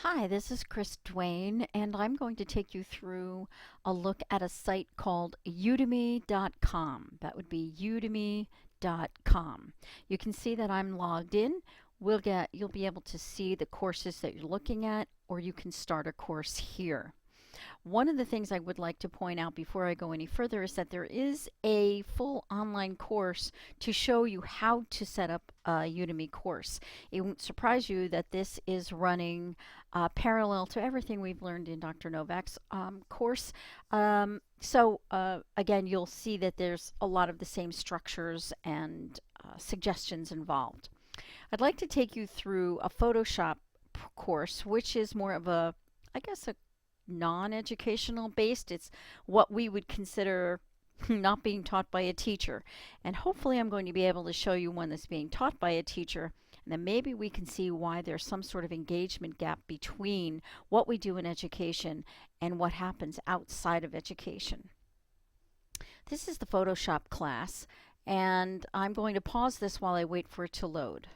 Hi, this is Chris Dwayne, and I'm going to take you through a look at a site called Udemy.com. That would be Udemy.com. You can see that I'm logged in. You'll be able to see the courses that you're looking at, or you can start a course here. One of the things I would like to point out before I go any further is that there is a full online course to show you how to set up a Udemy course. It won't surprise you that this is running parallel to everything we've learned in Dr. Novak's course. Again, you'll see that there's a lot of the same structures and suggestions involved. I'd like to take you through a Photoshop course, which is more of a, I guess, a non-educational based. It's what we would consider not being taught by a teacher. And hopefully I'm going to be able to show you one that's being taught by a teacher, and then maybe we can see why there's some sort of engagement gap between what we do in education and what happens outside of education. This is the Photoshop class, and I'm going to pause this while I wait for it to load.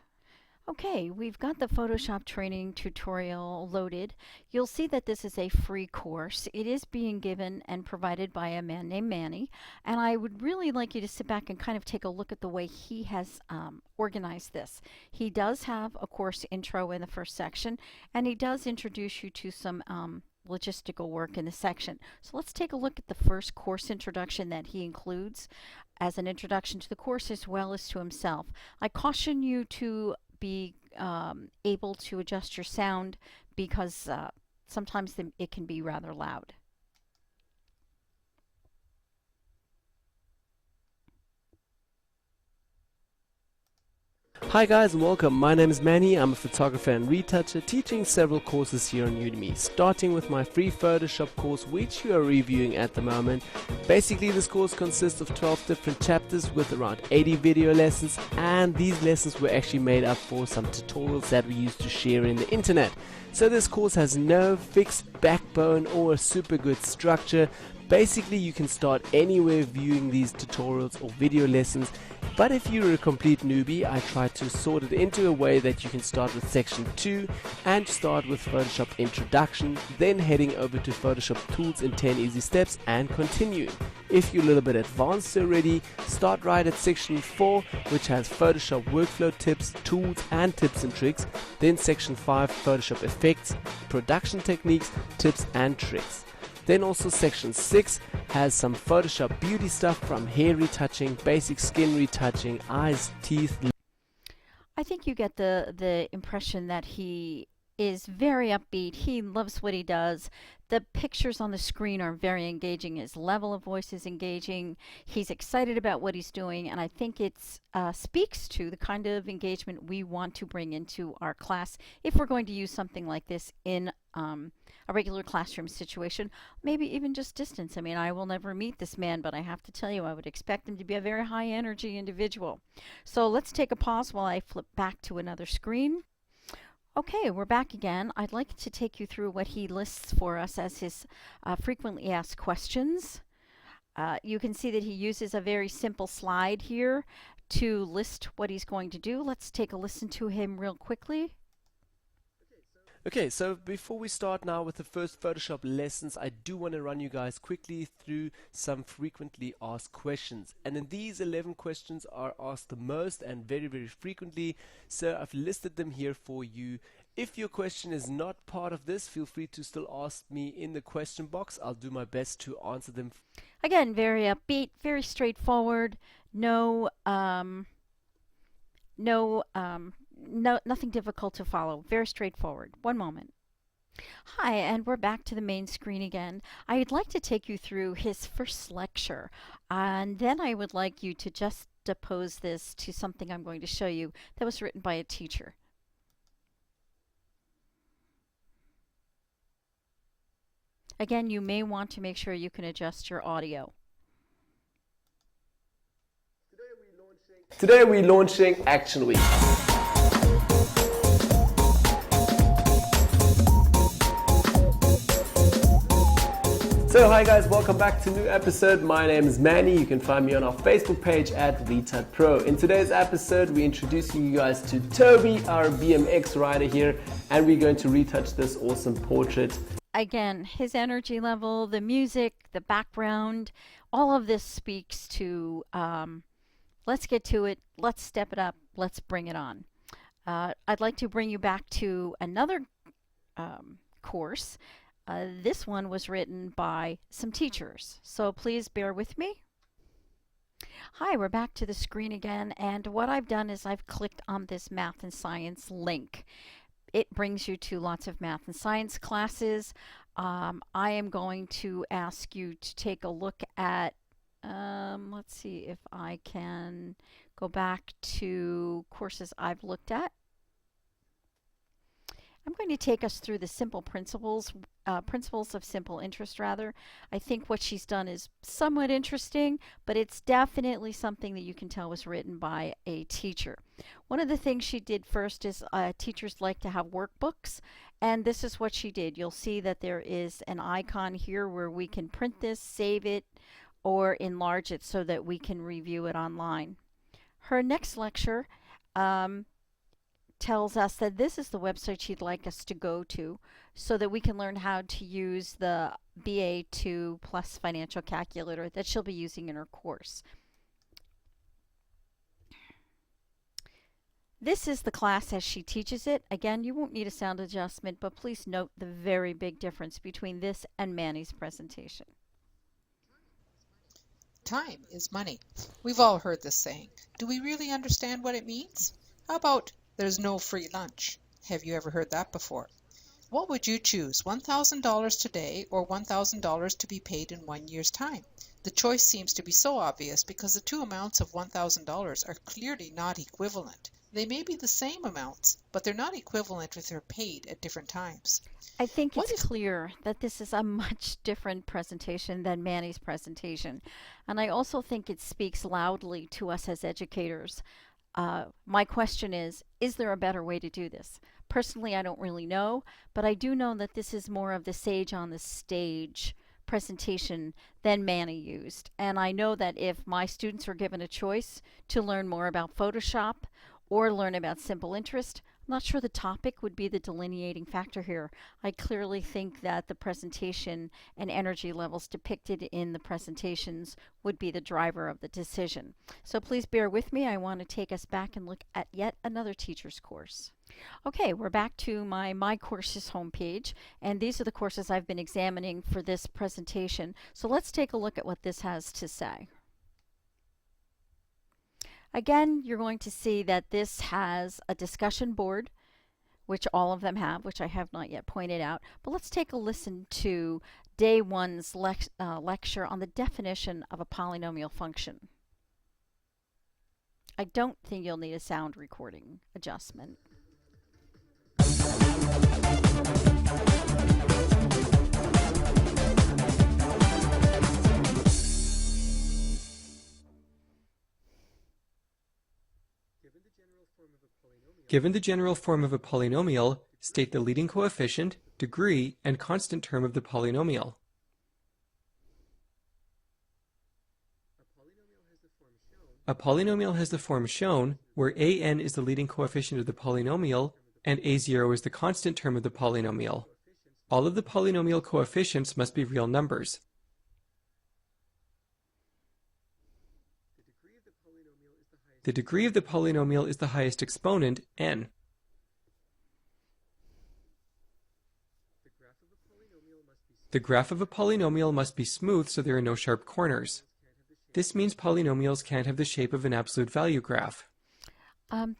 Okay, we've got the Photoshop training tutorial loaded. You'll see that this is a free course. It is being given and provided by a man named Manny, and I would really like you to sit back and kind of take a look at the way he has organized this. He does have a course intro in the first section, and he does introduce you to some logistical work in the section. So let's take a look at the first course introduction that he includes as an introduction to the course as well as to himself. I caution you to be able to adjust your sound because sometimes it can be rather loud. Hi guys and welcome, my name is Manny. I'm a photographer and retoucher teaching several courses here on Udemy, starting with my free Photoshop course which we are reviewing at the moment. Basically this course consists of 12 different chapters with around 80 video lessons, and these lessons were actually made up for some tutorials that we used to share in the internet. So this course has no fixed backbone or a super good structure. Basically you can start anywhere viewing these tutorials or video lessons. But if you're a complete newbie, I try to sort it into a way that you can start with section 2 and start with Photoshop Introduction, then heading over to Photoshop Tools in 10 easy steps and continuing. If you're a little bit advanced already, start right at section 4, which has Photoshop Workflow Tips, Tools and Tips and Tricks, then section 5, Photoshop Effects, Production Techniques, Tips and Tricks. Then also section 6 has some Photoshop beauty stuff from hair retouching, basic skin retouching, eyes, teeth. I think you get the impression that he is very upbeat. He loves what he does. The pictures on the screen are very engaging. His level of voice is engaging. He's excited about what he's doing, and I think it speaks to the kind of engagement we want to bring into our class if we're going to use something like this in a regular classroom situation, maybe even just distance. I mean, I will never meet this man, but I have to tell you, I would expect him to be a very high energy individual. So let's take a pause while I flip back to another screen. Okay, we're back again. I'd like to take you through what he lists for us as his frequently asked questions. You can see that he uses a very simple slide here to list what he's going to do. Let's take a listen to him real quickly. Okay, so before we start now with the first Photoshop lessons, I do want to run you guys quickly through some frequently asked questions. And then these 11 questions are asked the most and very, very frequently. So I've listed them here for you. If your question is not part of this, feel free to still ask me in the question box. I'll do my best to answer them. Again, very upbeat, very straightforward. Nothing difficult to follow. Very straightforward. One moment. Hi, and we're back to the main screen again. I'd like to take you through his first lecture, and then I would like you to just juxtapose this to something I'm going to show you that was written by a teacher. Again, you may want to make sure you can adjust your audio. Today we're launching Action Week. So hi guys, welcome back to a new episode. My name is Manny. You can find me on our Facebook page at VTUT Pro. In today's episode, we're introducing you guys to Toby, our BMX rider here, and we're going to retouch this awesome portrait. Again, his energy level, the music, the background, all of this speaks to let's get to it, let's step it up, let's bring it on. I'd like to bring you back to another course. This one was written by some teachers, so please bear with me. Hi, we're back to the screen again, and what I've done is I've clicked on this math and science link. It brings you to lots of math and science classes. I am going to ask you to take a look at, let's see if I can go back to courses I've looked at. I'm going to take us through the simple principles of simple interest rather. I think what she's done is somewhat interesting, but it's definitely something that you can tell was written by a teacher. One of the things she did first is teachers like to have workbooks, and this is what she did. You'll see that there is an icon here where we can print this, save it, or enlarge it so that we can review it online. Her next lecture tells us that this is the website she'd like us to go to so that we can learn how to use the BA2 Plus financial calculator that she'll be using in her course. This is the class as she teaches it. Again, you won't need a sound adjustment, but please note the very big difference between this and Manny's presentation. Time is money. We've all heard this saying. Do we really understand what it means? How about there's no free lunch? Have you ever heard that before? What would you choose, $1,000 today or $1,000 to be paid in 1 year's time? The choice seems to be so obvious because the two amounts of $1,000 are clearly not equivalent. They may be the same amounts, but they're not equivalent if they're paid at different times. I think it's clear that this is a much different presentation than Manny's presentation. And I also think it speaks loudly to us as educators. My question is there a better way to do this? Personally, I don't really know, but I do know that this is more of the sage on the stage presentation than Manny used. And I know that if my students were given a choice to learn more about Photoshop or learn about simple interest, I'm not sure the topic would be the delineating factor here. I clearly think that the presentation and energy levels depicted in the presentations would be the driver of the decision. So please bear with me. I want to take us back and look at yet another teacher's course. Okay, we're back to my courses homepage, and these are the courses I've been examining for this presentation. So let's take a look at what this has to say. Again, you're going to see that this has a discussion board, which all of them have, which I have not yet pointed out. But let's take a listen to day one's lecture on the definition of a polynomial function. I don't think you'll need a sound recording adjustment. Given the general form of a polynomial, state the leading coefficient, degree, and constant term of the polynomial. A polynomial has the form shown, where an is the leading coefficient of the polynomial, and a0 is the constant term of the polynomial. All of the polynomial coefficients must be real numbers. The degree of the polynomial is the highest exponent, n. The graph of a polynomial must be smooth so there are no sharp corners. This means polynomials can't have the shape of an absolute value graph.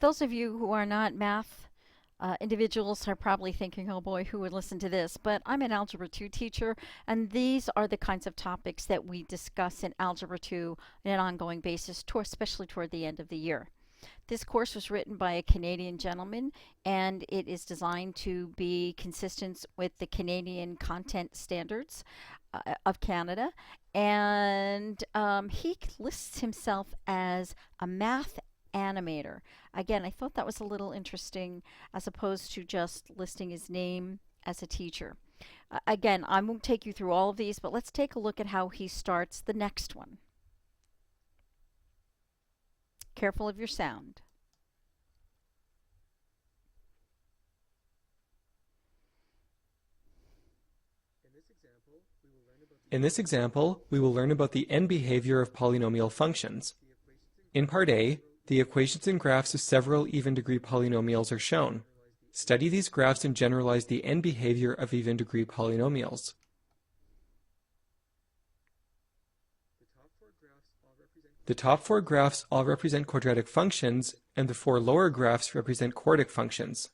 Those of you who are not math individuals are probably thinking, oh boy, who would listen to this? But I'm an Algebra 2 teacher, and these are the kinds of topics that we discuss in Algebra 2 on an ongoing basis, especially toward the end of the year. This course was written by a Canadian gentleman, and it is designed to be consistent with the Canadian content standards of Canada. And he lists himself as a math animator. Again, I thought that was a little interesting as opposed to just listing his name as a teacher. Again, I won't take you through all of these, but let's take a look at how he starts the next one. Careful of your sound. In this example, we will learn about the end behavior of polynomial functions. In Part A, the equations and graphs of several even-degree polynomials are shown. Study these graphs and generalize the end behavior of even-degree polynomials. The top four graphs all represent quadratic functions, and the four lower graphs represent quartic functions.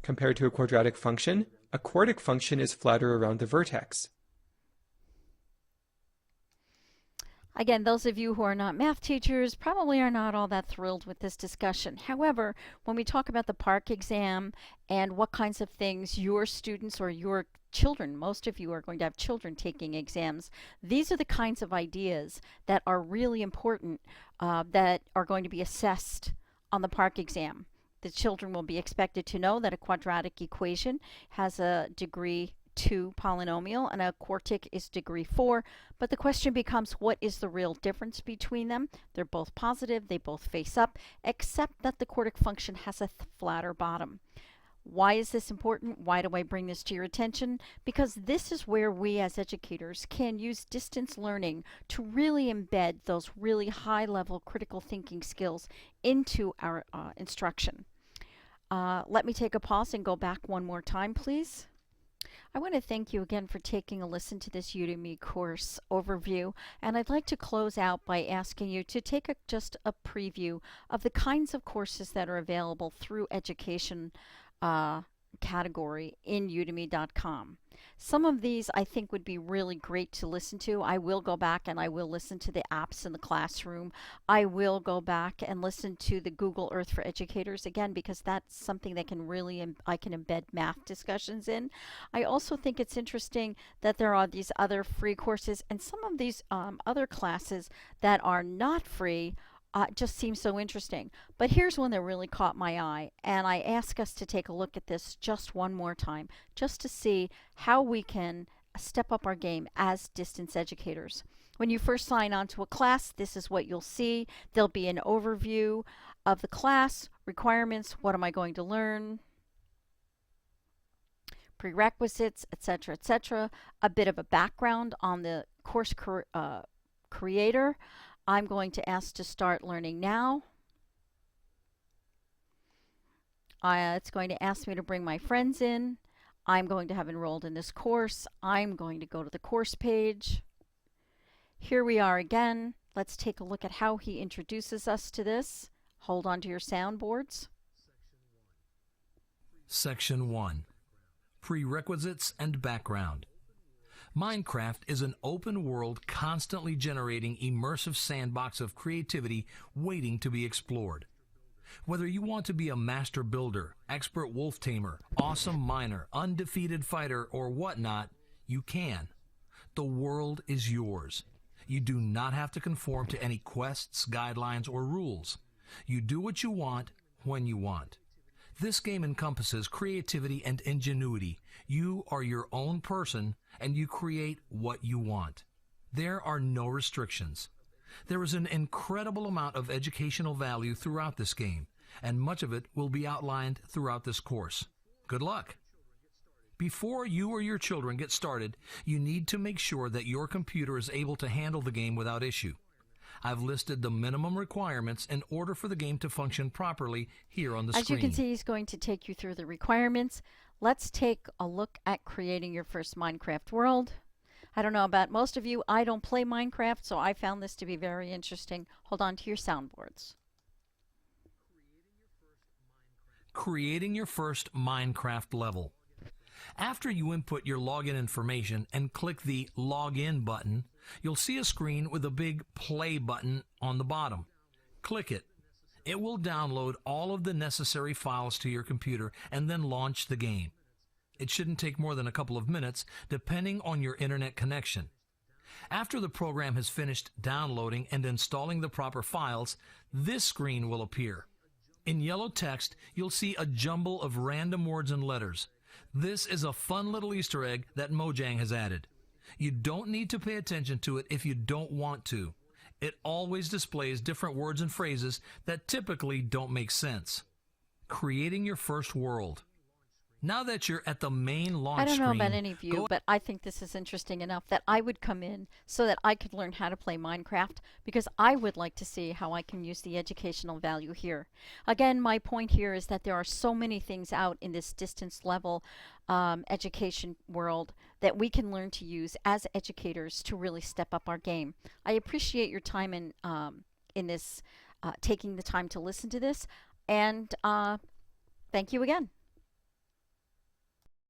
Compared to a quadratic function, a quartic function is flatter around the vertex. Again, those of you who are not math teachers probably are not all that thrilled with this discussion. However, when we talk about the PARCC exam and what kinds of things your students or your children, most of you are going to have children taking exams, these are the kinds of ideas that are really important that are going to be assessed on the PARCC exam. The children will be expected to know that a quadratic equation has a degree 2 polynomial and a quartic is degree 4, but the question becomes, what is the real difference between them? They're both positive, they both face up, except that the quartic function has a flatter bottom. Why is this important? Why do I bring this to your attention? Because this is where we as educators can use distance learning to really embed those really high-level critical thinking skills into our instruction. Let me take a pause and go back one more time, please. I want to thank you again for taking a listen to this Udemy course overview, and I'd like to close out by asking you to take just a preview of the kinds of courses that are available through education category in udemy.com. Some of these I think would be really great to listen to. I will go back and I will listen to the apps in the classroom. I will go back and listen to the Google Earth for Educators again, because that's something that can really, I can embed math discussions in. I also think it's interesting that there are these other free courses, and some of these other classes that are not free just seems so interesting. But here's one that really caught my eye, and I ask us to take a look at this just one more time, just to see how we can step up our game as distance educators. When you first sign on to a class, this is what you'll see. There'll be an overview of the class, requirements, what am I going to learn, prerequisites, etc., etc., a bit of a background on the course creator. I'm going to ask to start learning now. It's going to ask me to bring my friends in. I'm going to have enrolled in this course. I'm going to go to the course page. Here we are again. Let's take a look at how he introduces us to this. Hold on to your soundboards. Section 1. Prerequisites and Background. Minecraft is an open-world, constantly generating immersive sandbox of creativity waiting to be explored. Whether you want to be a master builder, expert wolf tamer, awesome miner, undefeated fighter, or whatnot, you can. The world is yours. You do not have to conform to any quests, guidelines, or rules. You do what you want, when you want. This game encompasses creativity and ingenuity. You are your own person, and you create what you want. There are no restrictions. There is an incredible amount of educational value throughout this game, and much of it will be outlined throughout this course. Good luck! Before you or your children get started, you need to make sure that your computer is able to handle the game without issue. I've listed the minimum requirements in order for the game to function properly here on the screen. As you can see, he's going to take you through the requirements. Let's take a look at creating your first Minecraft world. I don't know about most of you. I don't play Minecraft, so I found this to be very interesting. Hold on to your soundboards. Creating your first Minecraft level. After you input your login information and click the Login button, you'll see a screen with a big Play button on the bottom. Click it. It will download all of the necessary files to your computer and then launch the game. It shouldn't take more than a couple of minutes, depending on your internet connection. After the program has finished downloading and installing the proper files, this screen will appear. In yellow text, you'll see a jumble of random words and letters. This is a fun little Easter egg that Mojang has added. You don't need to pay attention to it if you don't want to. It always displays different words and phrases that typically don't make sense. Creating your first world. Now that you're at the main launch I don't know screen, about any of you, but I think this is interesting enough that I would come in so that I could learn how to play Minecraft, because I would like to see how I can use the educational value here. Again, my point here is that there are so many things out in this distance level education world that we can learn to use as educators to really step up our game. I appreciate your time in this, taking the time to listen to this, and thank you again.